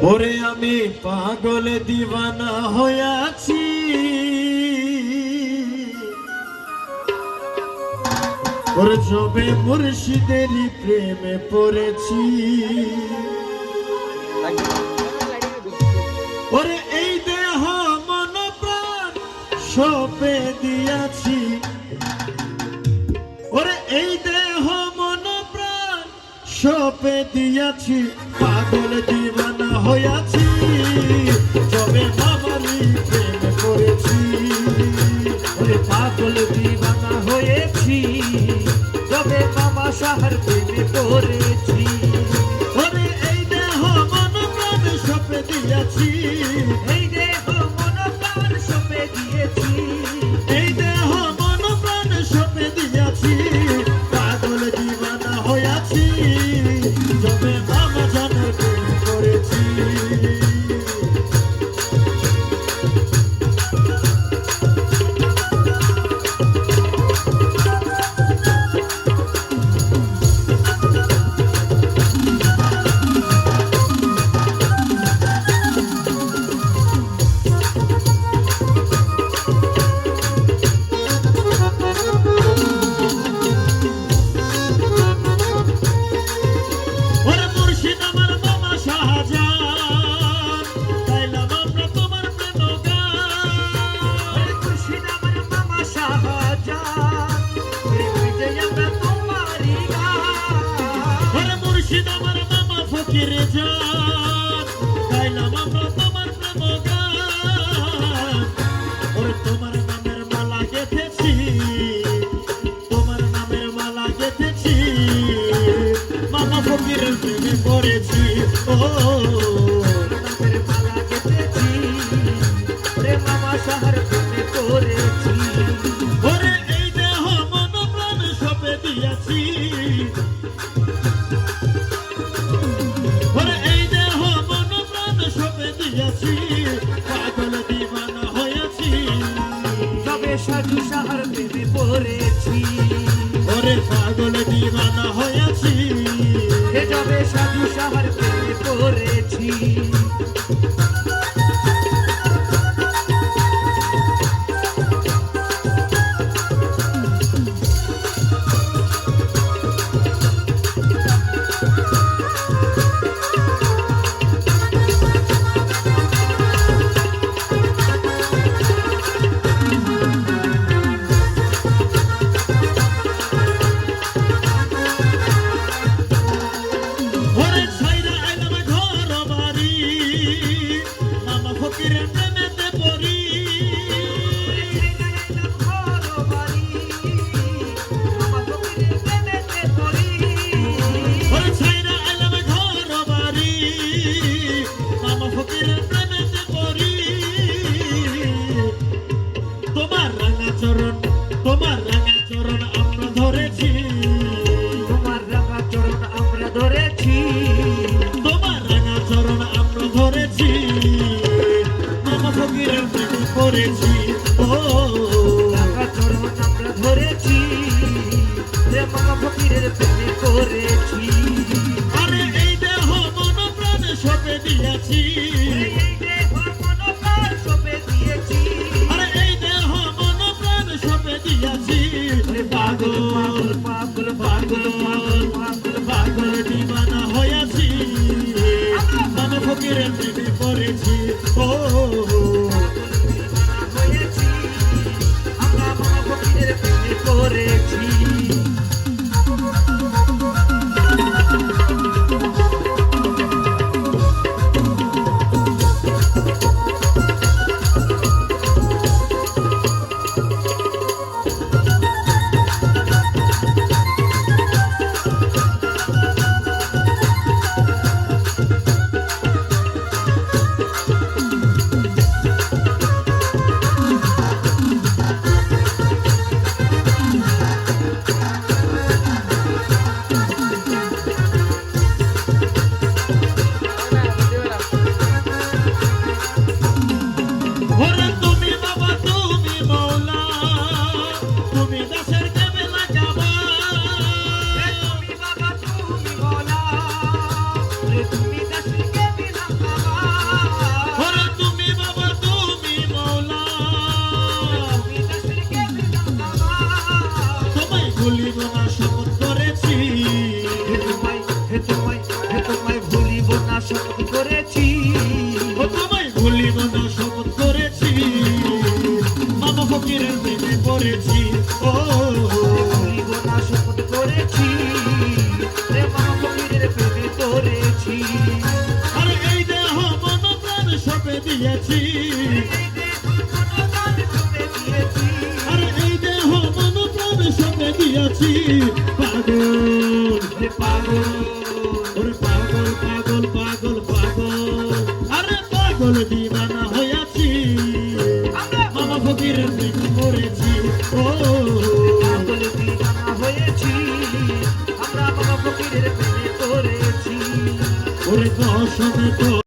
ওরে আমি পাগল দিওয়ানা হইয়াছি, ওরে যবে মুর্শিদেরই প্রেমে পড়েছি। ওরে এই দেহ মন প্রাণ সপে দিয়াছি, ওরে এই দেহ মন প্রাণ সপে দিয়াছি, পাগল দিওয়ানা হইয়াছি যবে মামারই প্রেমে পড়েছি। ওরে পাগল দিওয়ানা হয়েছি যবে মামা শাহর প্রেমে পড়েছি। ওরে এই দেহ মন প্রাণ সপে দিয়াছি, এই দেহ মন প্রাণ সপে দিয়েছি, এই দেহ মন প্রাণ সপে দিয়াছি, পাগল দিওয়ানা হইয়াছি যবে মামা জানের প্রেমে পড়েছি। আমার মামা ফকির জান গাইলাম আমরা তোমার প্রেম গান। ওরে তোমার নামের মালা গেঁথেছি, তোমার নামের মালা গেঁথেছি, মামা ফকিরের প্রেমে পড়েছি। ও নামের মালা গেঁথেছি, ওরে মামা শাহর প্রেমে পড়েছি। ওরে এই দেহ মন প্রাণ সপে দিয়াছি, ওরে এই দেহ মন প্রাণ সপে দিয়াছি, পাগল দিওয়ানা হয়েছি যবে সাধু শাহর প্রেমে পড়েছি। ওরে পাগল দিওয়ানা হয়েছি যবে সাধু শাহর প্রেমে পড়েছি। ওরে ছাইরা আইলাম ঘর বাড়ি, মামা ফকিরের প্রেমেতে পড়ি। ওরে ছাইরা আইলাম ঘর বাড়ি, মামা ফকিরের প্রেমেতে পড়ি। তোমার রাঙা চরণ, তোমার রাঙা চরণ আমরা ধরেছি, তোমার রাঙা চরণ আমরা ধরেছি, তোমার রাঙা চরণ আমরা ধরেছি, মামা ফকিরের প্রেমে পড়েছি। ও রাঙা চরণ আমরা ধরেছি, রে মামা ফকিরের প্রেমে পড়েছি। আরে এই দেহ মন প্রাণ সপে দিয়াছি, এই দেহ মন প্রাণ সপে দিয়েছি, আরে এই দেহ মন প্রাণ সপে দিয়াছি, পাগল পাগল পাগল পাগল পাগল দিওয়ানা হইয়াছি, মামা ফকিরের প্রেমে পড়েছি। ও হয়েছি, আমরা মামা ফকিরের প্রেমে পড়েছি। শপথ করেছি ও তোমায় ভুলিব না শপথ করেছি মামা ফকিরের প্রেমে পড়েছি ও ভুলিব না শপথ করেছি রে মামা ফকিরের প্রেমে পড়েছি আর এই দেহ মন প্রাণ সপে দিয়েছি আর এই দেহ মন প্রাণ সপে দিয়েছি পাগল রে পাগল ওরে পাগল পাগল পাগল পাগল আরে পাগল দিবানা হইয়াছি মামা ফকিরের প্রেমে পড়েছি ও পাগল দিওয়ানা হয়েছি আমরা মামা ফকিরের প্রেমে পড়েছি ওরে কসমে তো